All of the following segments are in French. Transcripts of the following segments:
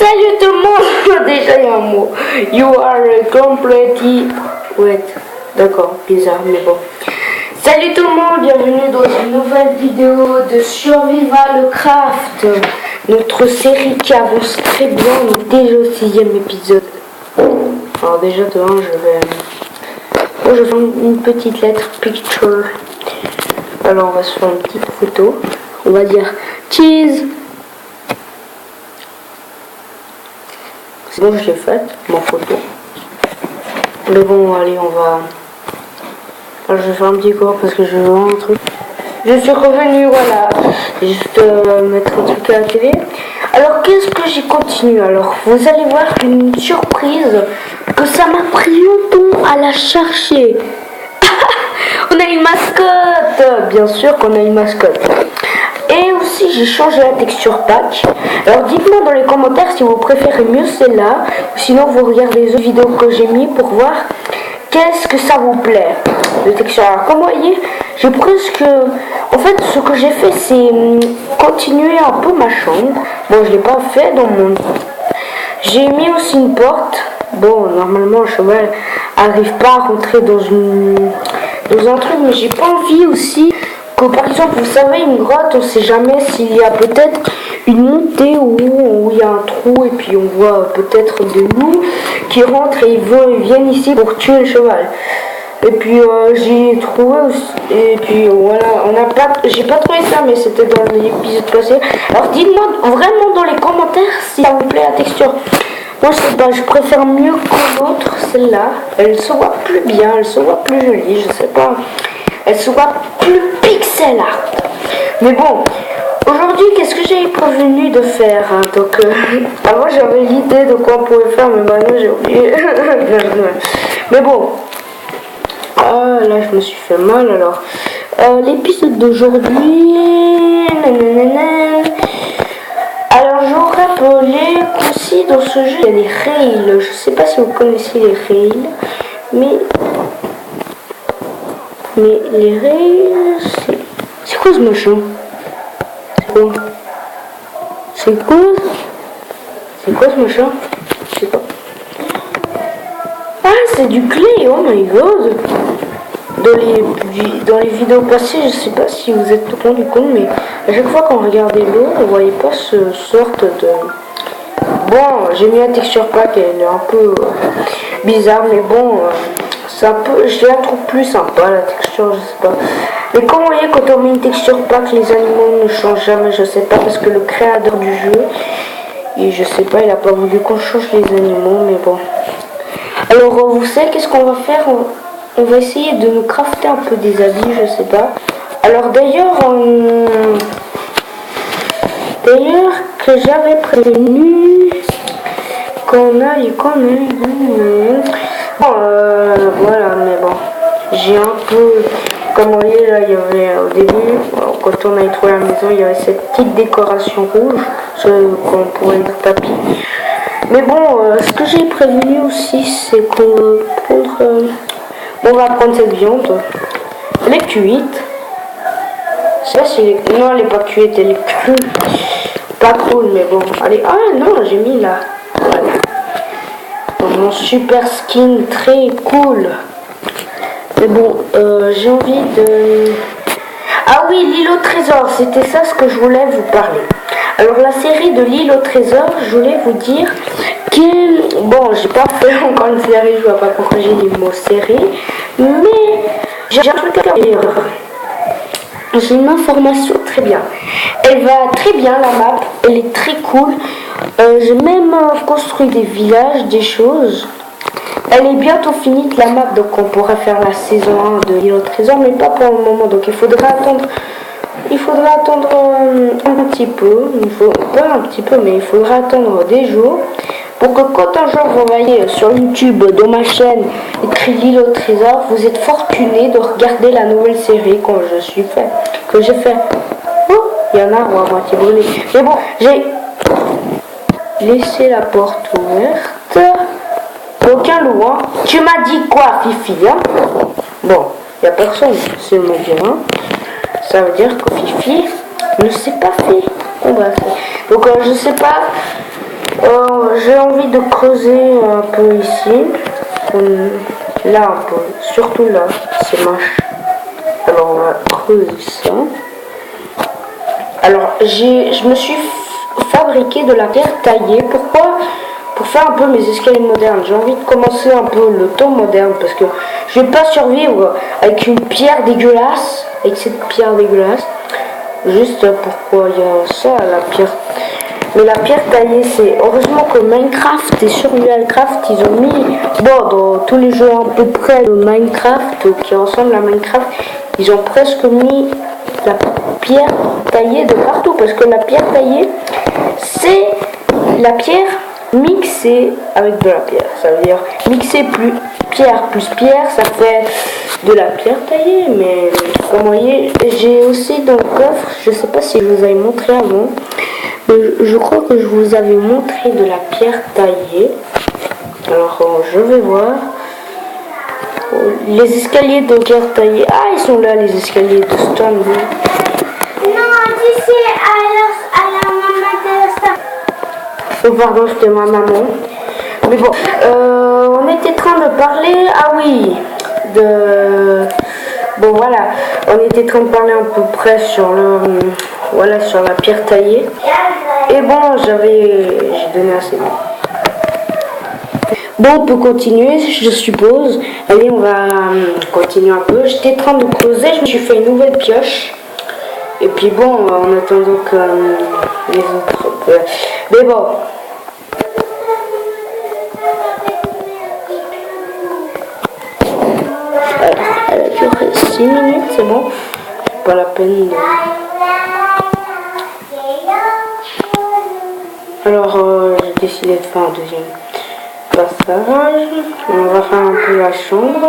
Salut tout le monde. Déjà il y a un mot. You are completely... Wait. D'accord, bizarre, mais bon. Salut tout le monde, bienvenue dans une nouvelle vidéo de Survival Craft. Notre série qui avance très bien, on est déjà au 6e épisode. Alors déjà de 1, je vais faire une petite lettre picture. Alors on va se faire une petite photo. On va dire cheese. C'est bon, je l'ai faite, ma photo. Mais bon, allez, on va... Alors, je vais faire un petit cours parce que je veux voir un truc. Je suis revenu, voilà. Juste mettre un truc à la télé. Alors, qu'est-ce que j'ai continué? Alors, vous allez voir une surprise que ça m'a pris longtemps à la chercher. On a une mascotte. Bien sûr qu'on a une mascotte. Et aussi j'ai changé la texture pack. Alors dites-moi dans les commentaires si vous préférez mieux celle-là, ou sinon vous regardez les autres vidéos que j'ai mis pour voir qu'est-ce que ça vous plaît. Le texture. Alors comme vous voyez, j'ai presque... En fait ce que j'ai fait c'est continuer un peu ma chambre. Bon je l'ai pas fait dans mon... J'ai mis aussi une porte. Bon normalement le cheval arrive pas à rentrer dans un truc, mais j'ai pas envie aussi que par exemple, vous savez, une grotte, on sait jamais s'il y a peut-être une montée où il y a un trou et puis on voit peut-être des loups qui rentrent et ils viennent ici pour tuer le cheval. Et puis j'ai trouvé aussi, et puis voilà, j'ai pas trouvé ça, mais c'était dans l'épisode passé. Alors dites-moi vraiment dans les commentaires si ça vous plaît la texture. Moi je sais pas, je préfère mieux que l'autre, celle-là. Elle se voit plus bien, elle se voit plus jolie, je sais pas. Elle se voit plus pixel art. Mais bon, aujourd'hui, qu'est-ce que j'ai prévenu de faire hein? Donc, avant j'avais l'idée de quoi on pouvait faire, mais maintenant j'ai oublié. Mais bon, là je me suis fait mal. Alors, l'épisode d'aujourd'hui. Alors, j'aurais appelé aussi dans ce jeu, il y a des rails. Je sais pas si vous connaissez les rails, mais les rails, c'est quoi ce machin? C'est quoi ce machin? Je sais pas. Ah, c'est du clay, oh my god! Dans les vidéos passées, je sais pas si vous êtes tout rendu compte, mais à chaque fois qu'on regardait l'eau, on voyait pas ce sorte de... Bon, j'ai mis la texture pack, elle est un peu bizarre, mais bon... je la trouve plus sympa la texture, je sais pas. Mais comme vous voyez, quand on met une texture pack, les animaux ne changent jamais, je sais pas, parce que le créateur du jeu, et je sais pas, il a pas voulu qu'on change les animaux, mais bon. Alors vous savez qu'est-ce qu'on va faire? On va essayer de nous crafter un peu des habits, je sais pas. Alors d'ailleurs que j'avais prévenu qu'on aille quand même. Bon, voilà, mais bon, j'ai un peu, comme vous voyez là, il y avait au début, quand on a trouvé la maison, il y avait cette petite décoration rouge, qu'on pourrait dire tapis. Mais bon, ce que j'ai prévenu aussi, c'est qu'on va prendre, on va prendre cette viande, elle est cuite. Je sais pas si non, elle est pas cuite, elle est crue. Pas cool, mais bon, allez, ah non, j'ai mis là, voilà. Mon super skin très cool. Mais bon, j'ai envie de... Ah oui, l'île au trésor, c'était ça ce que je voulais vous parler. Alors la série de l'île au trésor, je voulais vous dire que... Bon, j'ai pas fait encore une série, je vois pas pourquoi j'ai dit le mot série. Mais j'ai un truc à dire. J'ai une information très bien. Elle va très bien la map, elle est très cool. J'ai même construit des villages, des choses. Elle est bientôt finie la map, donc on pourra faire la saison 1 de l'île au trésor, mais pas pour le moment. Donc il faudra attendre un petit peu. Pas un petit peu, mais il faudra attendre des jours. Pour que quand un jour vous voyez sur YouTube, dans ma chaîne, écrit l'île au trésor, vous êtes fortuné de regarder la nouvelle série que j'ai fait. Oh, il y en a à moitié brûlé. Mais bon, j'ai laissé la porte ouverte. Aucun loup, hein. Tu m'as dit quoi, Fifi, hein? Bon, il n'y a personne, c'est me dire, hein. Ça veut dire que Fifi ne s'est pas fait embrasser. Donc, je sais pas. J'ai envie de creuser un peu ici. Là un peu, surtout là, c'est moche. Alors on va creuser ça. Alors je me suis fabriqué de la terre taillée. Pourquoi? Pour faire un peu mes escaliers modernes. J'ai envie de commencer un peu le temps moderne parce que je vais pas survivre avec une pierre dégueulasse, avec cette pierre dégueulasse. Juste pourquoi il y a ça, la pierre. Mais la pierre taillée, c'est heureusement que Minecraft et Survivalcraft, ils ont mis, bon, dans tous les jeux à peu près de Minecraft qui ressemblent à Minecraft, ils ont presque mis la pierre taillée de partout parce que la pierre taillée, c'est la pierre mixée avec de la pierre. Ça veut dire mixer plus pierre, ça fait de la pierre taillée. Mais comme vous voyez, j'ai aussi dans le coffre, je sais pas si je vous avais montré avant, mais je crois que je vous avais montré de la pierre taillée. Alors je vais voir. Les escaliers de pierre taillée. Ah, ils sont là, les escaliers de stone. Non, tu sais, à la maman de ça. Oh, pardon, c'était ma maman. Mais bon, on était en train de parler. Ah oui, bon voilà, on était en train de parler à peu près sur sur la pierre taillée. Et bon, j'ai donné assez. Bon, on peut continuer, je suppose. Allez, on va continuer un peu. J'étais en train de creuser, je me suis fait une nouvelle pioche. Et puis bon, en attendant que les autres... Mais bon. Alors, elle a duré 6 minutes, c'est bon. Pas la peine de... Alors, j'ai décidé de faire un deuxième passage. On va faire un peu la chambre.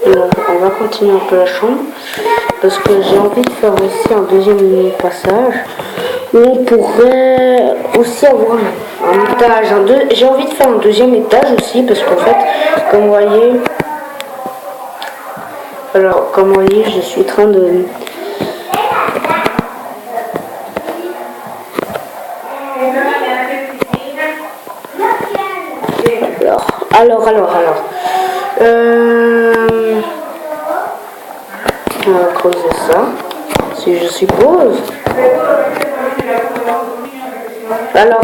Alors, on va continuer un peu la chambre parce que j'ai envie de faire aussi un deuxième passage où on pourrait aussi avoir un étage. J'ai envie de faire un deuxième étage aussi parce qu'en fait, comme vous voyez, je suis en train de... Alors. On va creuser ça, si je suppose. Alors.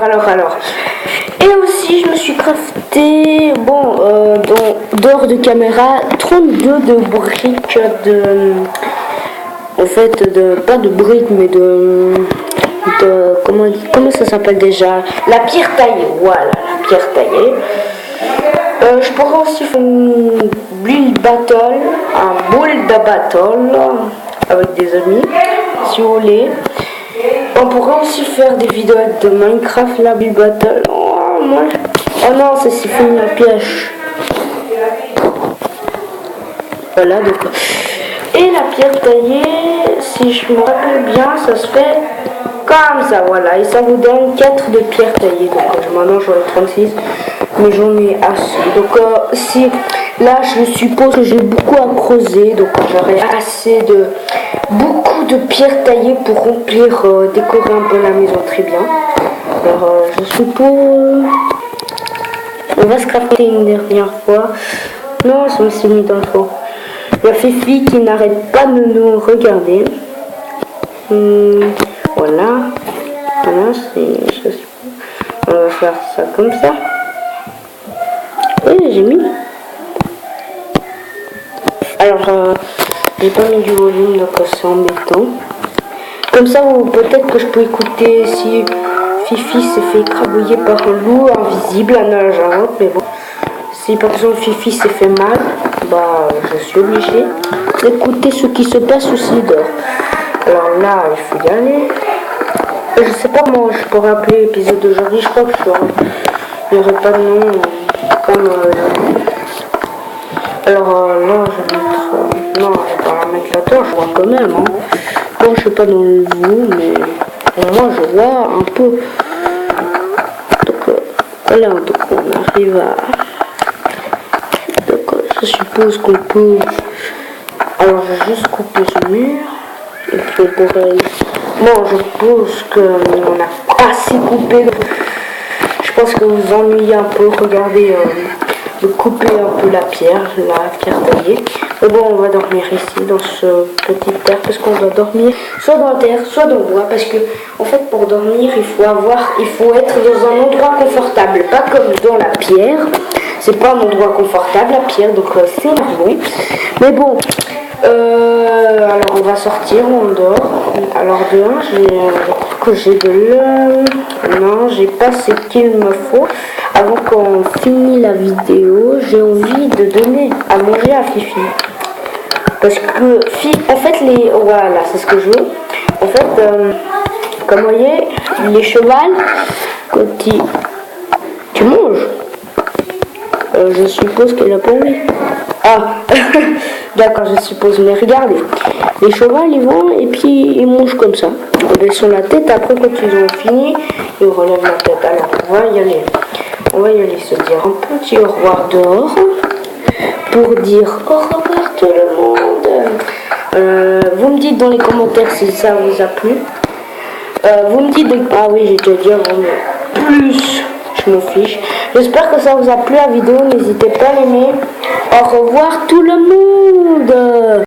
Et aussi, je me suis crafté, dehors de caméra, 32 de briques en fait, pas de briques, mais comment ça s'appelle déjà? La pierre taillée, voilà, la pierre taillée. Je pourrais aussi faire une build battle, un build battle avec des amis, si vous voulez. On pourrait aussi faire des vidéos de Minecraft, la build battle. Oh non, c'est fini la piège. Voilà, donc. Et la pierre taillée, si je me rappelle bien, ça se fait comme ça, voilà. Et ça vous donne 4 de pierre taillée. Donc maintenant j'en ai 36, mais j'en ai assez. Donc si là je suppose que j'ai beaucoup à creuser, donc j'aurai assez de beaucoup de pierre taillée pour remplir, décorer un peu la maison très bien. Alors je suppose on va se crafter une dernière fois. Non, ça me s'est mis dans le fond. Il y a Fifi qui n'arrête pas de nous regarder. Voilà, on va faire ça comme ça. Oui, j'ai mis. Alors, j'ai pas mis du volume, donc c'est embêtant. Comme ça, peut-être que je peux écouter si Fifi s'est fait écrabouiller par un loup invisible, un agent, mais bon. Si par exemple Fifi s'est fait mal, bah je suis obligée d'écouter ce qui se passe aussi dehors. Alors là, il faut y aller. Je sais pas moi, je pourrais appeler l'épisode d'aujourd'hui, je crois que il n'y aurait pas de nom comme... Alors là, je vais mettre... non, je vais pas la mettre là-dedans, je vois quand même. Hein. Bon, je suis pas dans le vous, mais moi je vois un peu. Donc voilà, donc on arrive à... Donc je suppose qu'on peut je vais juste couper ce mur. Et puis on pourrait... Bon, je pense qu'on a assez coupé. Je pense que vous ennuyez un peu. Regardez, de couper un peu la pierre taillée. Mais bon, on va dormir ici, dans ce petit terre, parce qu'on doit dormir soit dans la terre, soit dans le bois. Parce que, en fait, pour dormir, il faut être dans un endroit confortable. Pas comme dans la pierre. C'est pas un endroit confortable, la pierre, donc c'est bon. Mais bon... alors on va sortir, on dort. Alors dehors, j'ai de l'eau. Non, j'ai pas ce qu'il me faut. Avant qu'on finisse la vidéo, j'ai envie de donner à manger à Fifi. Parce que, en fait, voilà, c'est ce que je veux. En fait, comme vous voyez, les chevals, quand tu manges, je suppose qu'elle a pas envie. Ah, d'accord, je suppose. Mais regardez, les chevaux, ils vont et puis ils mangent comme ça. Ils baissent la tête. Après, quand ils ont fini, ils relèvent la tête. Alors, on va y aller. On va y aller se dire un petit au revoir dehors pour dire au revoir tout le monde. Vous me dites dans les commentaires si ça vous a plu. Vous me dites, ah oui, j'ai déjà dit avant, mais plus. Je m'en fiche. J'espère que ça vous a plu la vidéo. N'hésitez pas à l'aimer. Au revoir tout le monde.